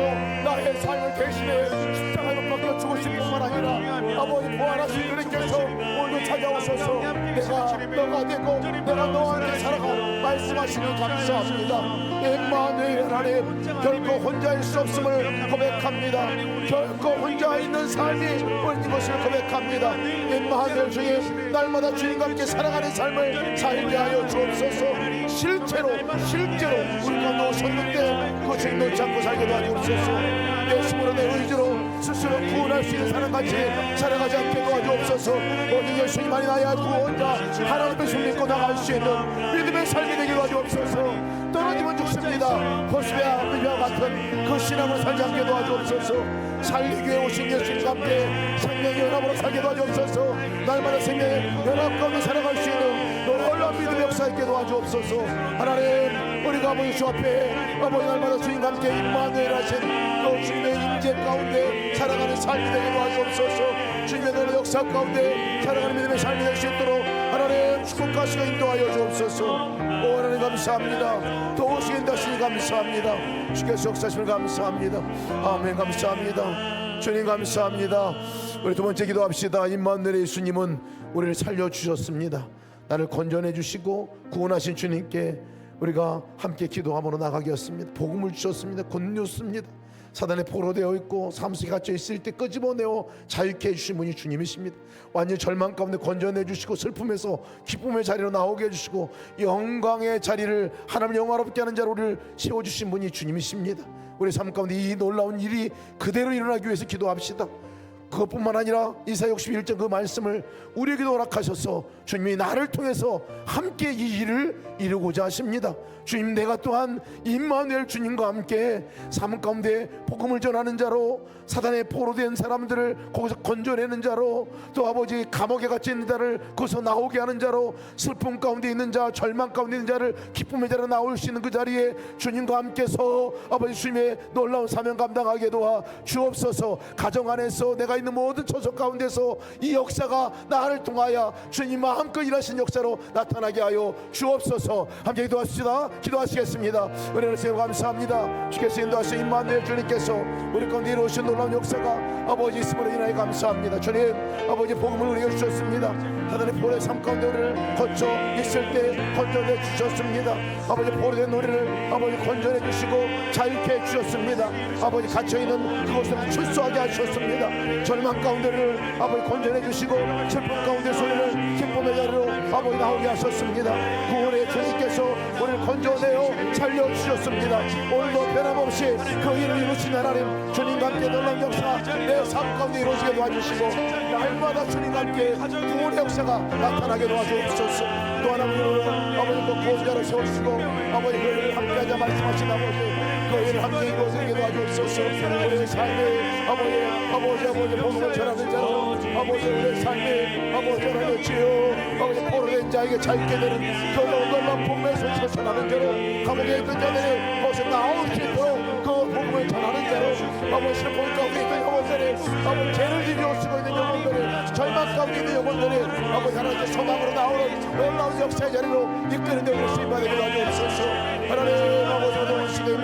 나의 삶을 대신해 십자가로 박혀 죽으실 뿐만 아니라 아버지 부활하신 주님께서 오늘도 찾아오셔서 내가 너가 되고 내가 너와 함께 살아가 말씀하시니 감사합니다. 임마누엘 하나님, 결코 혼자일 수 없음을 고백합니다. 결코 혼자 있는 삶이 아닌 것을 고백합니다. 임마누엘 주님, 날마다 주님과 함께 살아가는 삶을 살게 하여 주옵소서. 실제로 우리가 놓으셨는데 그것을 놓지 않고 살게 도와주옵소서. 내 힘으로 내 의지로 스스로 구원할 수 있는 사람같이 살아가지 않게 도와주옵소서. 오직 예수님만이 나의 구원자, 하나님의 손 믿고 나갈 수 있는 믿음의 삶이 되게 도와주옵소서. 떨어지면 죽습니다. 호수야 비와 같은 그 신앙으로 살지 않게 도와주옵소서. 살리기 위해 오신 예수님과 함께 생명의 연합으로 살게 도와주옵소서. 날마다 생명의 연합 가운데 살아갈 수 있는 놀라운 믿음의 역사 있게 도와주옵소서. 하나님, 우리가 아버지 주 앞에 아버지 날마다 주님과 함께 임마누엘 하신 그 주님의 임재 가운데 살아가는 삶이 되게 도와주옵소서. 주님의 놀라운 역사 가운데 살아가는 믿음의 삶이 될 수 있도록 하나님 축복하시고 인도하여 주옵소서. 오 하나님 감사합니다. 도우시기 인도하시니 감사합니다. 주께서 역사하심을 감사합니다. 아멘. 감사합니다. 주님 감사합니다. 우리 두 번째 기도합시다. 임마누엘의 예수님은 우리를 살려주셨습니다. 나를 건져내 주시고 구원하신 주님께 우리가 함께 기도함으로 나가게 했습니다. 복음을 주셨습니다. 굿뉴스입니다. 사단에 포로되어 있고 사무실에 갇혀 있을 때 끄집어내어 자유케 해주신 분이 주님이십니다. 완전히 절망 가운데 건져내 주시고 슬픔에서 기쁨의 자리로 나오게 해주시고 영광의 자리를 하나님 영화롭게 하는 자로 우리를 세워주신 분이 주님이십니다. 우리 삶 가운데 이 놀라운 일이 그대로 일어나기 위해서 기도합시다. 그것뿐만 아니라 이사야 61장 그 말씀을 우리에게도 허락하셔서 주님이 나를 통해서 함께 이 일을 이루고자 하십니다. 주님, 내가 또한 임마누엘 주님과 함께 삶 가운데 복음을 전하는 자로, 사단에 포로된 사람들을 거기서 건져내는 자로, 또 아버지 감옥에 갇혀 있는 자를 거기서 나오게 하는 자로, 슬픔 가운데 있는 자, 절망 가운데 있는 자를 기쁨의 자리로 나올 수 있는 그 자리에 주님과 함께서 아버지 주님의 놀라운 사명 감당하게 도와 주옵소서. 가정 안에서 내가 있는 모든 처소 가운데서 이 역사가 나를 통하여 주님 마음껏 일하신 역사로 나타나게 하여 주옵소서. 함께 기도하시다. 기도하시겠습니다. 은혜를 주시고 감사합니다. 주께서 인도하신 임마누엘 주님께서 우리 가운데 이루어진 놀라운 역사가 아버지 있음으로 인하여 감사합니다. 주님, 아버지 복음을 우리에게 주셨습니다. 사단의 포로의 삶 가운데 우리를 거쳐 있을 때 건져내 주셨습니다. 아버지 포로된 우리를 아버지 건져내 주시고 자유케 해 주셨습니다. 아버지 갇혀있는 그곳에서 출소하게 하셨습니다. 절망 가운데를 아버지 건져내 주시고 슬픔 가운데 소리를 기쁨의 자리로 아버지 나오게 하셨습니다. 구원의 주님께서 우리를 건져내어 살려주셨습니다. 오늘도 변함없이 그 일을 이루신 하나님, 주님과 함께 놀라운 역사 내 삶 가운데 이루어지게 도와주시고 날마다 주님과 함께 구원의 역사가 나타나게 도와주옵소서. 또 하나 우리를 아버지 그 구원자로 세워주시고 아버지 그 일을 함께하자 말씀하신 아버지 그 일을 함께 이루어지게 도와주옵소서. 우리의 삶에 아버지 복음을 전하는 자로 아버지 우리의 삶에 아버지 전하는 주여 아버지 포로된 자에게 자유케 되는 그 놀라운 복음의 소식을 전하는 자로, 감옥에 있던 자들이 거기서 나올 수 있도록 그 복음을 전하는 자로, 아버지 슬픔 가운데 있는 영혼들이 아버지 죄를 지고 쓰고 있는 영혼들이, 절망 가운데 있는 영혼들이 아버지 하나님의 소망으로 나오는 놀라운 역사의 자리로 이끄는 데 우리 쓰임받게 도와주옵소서. 하나님 아버지 너무 시대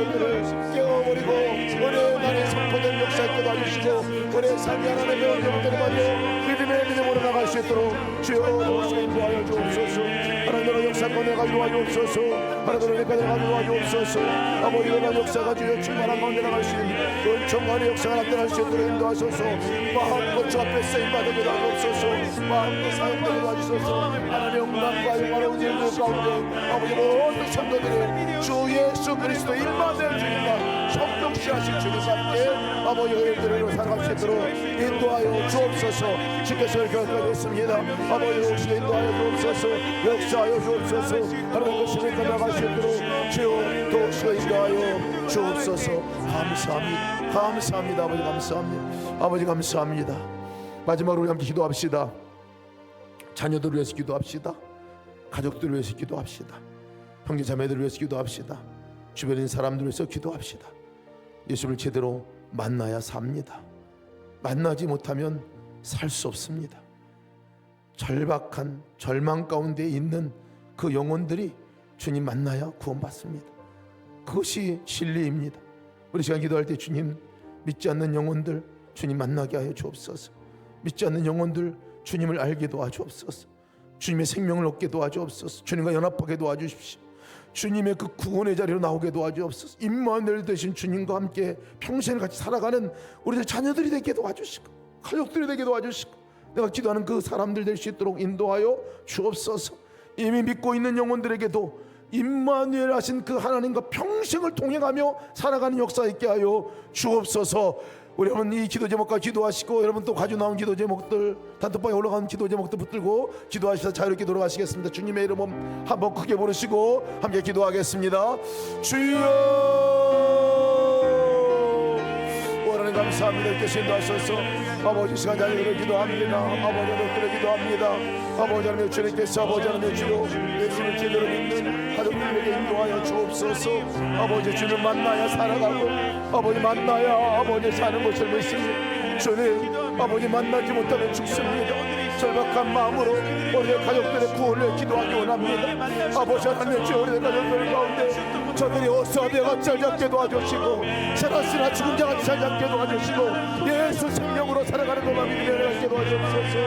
우리의 삶이 하나님의 영광을 받여 믿음의 믿음으로 나갈 수 있도록 주여 도우시고 인도하여 주옵소서. 하나님의 역사권에 가지고 주옵소서. 하나님의 역사권에 가지고 주옵소서. 아버지가 역사가 주여 충만한 가운데 나갈 수 있는 은총만의 역사가 나타날 수 있도록 인도하소서. 마음껏 주 앞에 쓰임받게 도와주옵소서. 마음껏 사용되게 도와주소서. 하나님의 영광과 영광의 일들 가운데 아버지 모든 성도들이 주 예수 그리스도 임마누엘 주님과 성육시하신 주님과 함께 아버지의 일들을 살아갈 수 있도록 인도하여 주옵소서. 주께서 결정했습니다. 아버지 혹시 인도하여 주옵소서. 역사하여 주옵소서. 하나님의 신을 나갈 수 있도록 주여 도우시고 인도하여 주옵소서. 감사합니다. 감사합니다. 아버지 감사합니다. 아버지 감사합니다. 마지막으로 우리 함께 기도합시다. 자녀들을 위해서 기도합시다. 가족들을 위해서 기도합시다. 형제 자매들을 위해서 기도합시다. 주변에 있는 사람들을 위해서 기도합시다. 예수를 제대로 만나야 삽니다. 만나지 못하면 살 수 없습니다. 절박한 절망 가운데 있는 그 영혼들이 주님 만나야 구원받습니다. 그것이 진리입니다. 우리 시간 기도할 때 주님, 믿지 않는 영혼들 주님 만나게 하여 주옵소서. 믿지 않는 영혼들 주님을 알게 도와주옵소서. 주님의 생명을 얻게 도와주옵소서. 주님과 연합하게 도와주십시오. 주님의 그 구원의 자리로 나오게 도와주옵소서. 임마누엘 되신 주님과 함께 평생을 같이 살아가는 우리들 자녀들이 되게 도와주시고 가족들이 되게 도와주시고 내가 기도하는 그 사람들 될 수 있도록 인도하여 주옵소서. 이미 믿고 있는 영혼들에게도 임마누엘 하신 그 하나님과 평생을 동행하며 살아가는 역사 있게 하여 주옵소서. 우리 여러분 이 기도 제목과 기도하시고 여러분 또 가지고 나온 기도 제목들 단톡방에 올라가는 기도 제목들 붙들고 기도하시다 자유롭게 돌아가시겠습니다. 주님의 이름 한번 크게 부르시고 함께 기도하겠습니다. 주여 하나님 감사합니다. 이렇게 인도하셔서 아버지 시간 자녀들을 기도합니다. 아버지 가족들을 기도합니다. 아버지 하나님 주님께서 아버지 하나님 주여 예수를 제대로 믿는 가족들에게 인도하여 주옵소서. 아버지 주님 만나야 살아가고 아버지 만나야 아버지 사는 것을 믿습니다. 주님 아버지 만나지 못하면 죽습니다. 절박한 마음으로 우리의 가족들의 구원을 기도하기 원합니다. 아버지 하나님 주여 우리의 가족들 가운데 저들이 어서되어 잘 잡게 도와주시고 살았으나 죽은 자같이 잘 잡게 도와주시고 예수 생명으로 살아가는 것만 믿음을 갖게 도와주옵소서.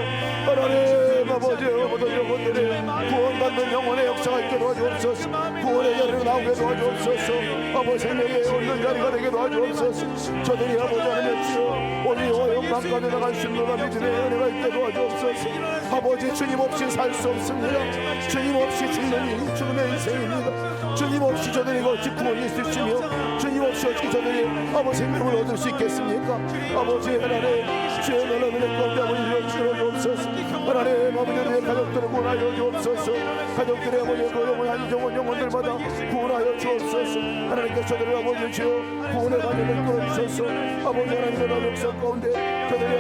하나님 아버지 모든 영혼들의 구원받는 영혼의 역사가 있게 도와주옵소서. 구원의 자리로 나오게 도와주옵소서. 아버지 생명의 얻는 자리가 되게 도와주옵소서. 저들이 아버지 하나님 주여 오늘와 영광까지 나갈 수 있는 믿음의 은혜가 있게 도와주옵소서. 아버지 주님 없이 살 수 없습니다. 주님 없이 죽는 죽음의 인생입니다. 주님 없이 저들이 어찌 구원이 있으시며 주님 없이 어찌 저들이 아버지 생명을 얻을 수 있겠습니까? 아버지 하나님 주의 너는 가운데 아버지 주옵소서. 하나님 아버지의 가족들을 구원하여 주옵소서. 가족들의 아버지의 영원한 영혼들마다 구원하여 주옵소서. 하나님께서 저들을 아버지 주여 구원의 관계를 끌어주소서. 아버지 하나님의 역사 가운데 저들이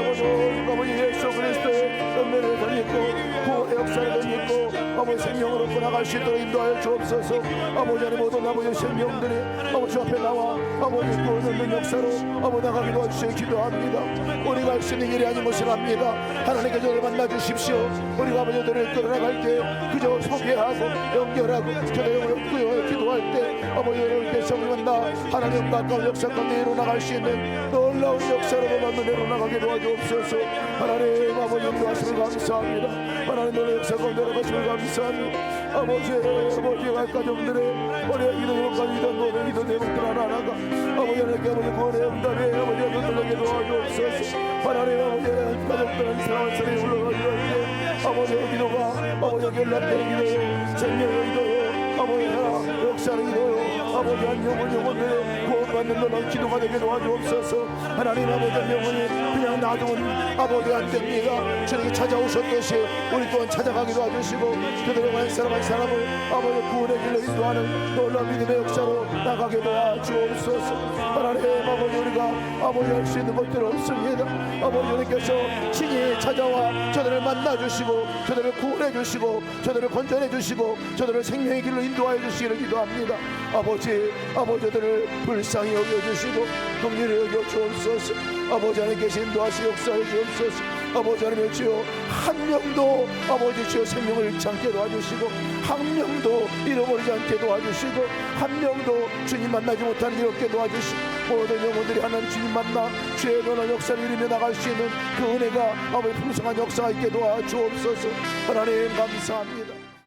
아버지 예수 그리스도의 은혜를 덧입고 구원의 역사를 덧입고 아버지 생명으로 나갈 수 있도록 인도하여 주옵소서. 아버지 하나님 모든 아버지의 생명들이 아버지 앞에 나와 아버지 구원 얻는 역사로 아버지 나가게 도와주시기 기도합니다. 우리가 할 수 있는 일이 아닌 것을 압니다. 하나님께 저를 만나주십시오. 우리가 아버지들을 끌어나갈 때 그저 소개하고 연결하고 저들을 기도할 때 아버지를 대성을 만나 하나님 가까운 역사 가운데 이루어나갈 수 있는 놀라운 역사로 만나내려 나가게 도와주옵소서. 하나님 아버지 인도하심을 감사합니다. 하나님 너의 역사 가운데 나가심을 감사합니다. 아버지가 가정들의 우리의 기도제목과 이던 기도 제목들 하나하나가 아버지 하나님께 아버지 구원의 응답에 아버지 하나님께 도와주옵소서. 하나님 아버지 가족들은 사랑하는 사람이 올라가기로 할때 아버지의 기도가 아버지 연락되는 기도요 생명의 기도요 아버지 하나 역사의 기도요 아버지 한 영혼들의 구원받는 놀라운 기도가 되게 도와주옵소서. 하나님 아버지 영혼이 그냥 놔두면 아버지 안 됩니다. 주님이 찾아오셨듯이 우리 또한 찾아가게 도와주시고 그들의 한 사람 한 사람을 아버지 구원의 길로 인도하는 놀라운 믿음의 역사로 나가게 도와주옵소서. 하나님 아버지 우리가 아버지 할 수 있는 것들 없습니다. 아버지 주님께서 친히 찾아와 저들을 만나주시고 저들을 구원해주시고 저들을 건져내주시고 저들을 생명의 길로 인도하여 주시기를 기도합니다. 아버지들을 불쌍히 여겨주시고 긍휼히 여겨 주옵소서. 아버지 하나님께서 인도하시 역사해 주옵소서. 아버지 하나님 주여 한 명도 아버지 주여 생명을 잃지 않게 도와주시고 한 명도 잃어버리지 않게 도와주시고 한 명도 주님 만나지 못하는 이렇게 도와주시고 모든 영혼들이 하나님 주님 만나 주의 놀라운 역사를 이루며 나갈 수 있는 그 은혜가 아버지 풍성한 역사가 있게 도와주옵소서. 하나님 감사합니다.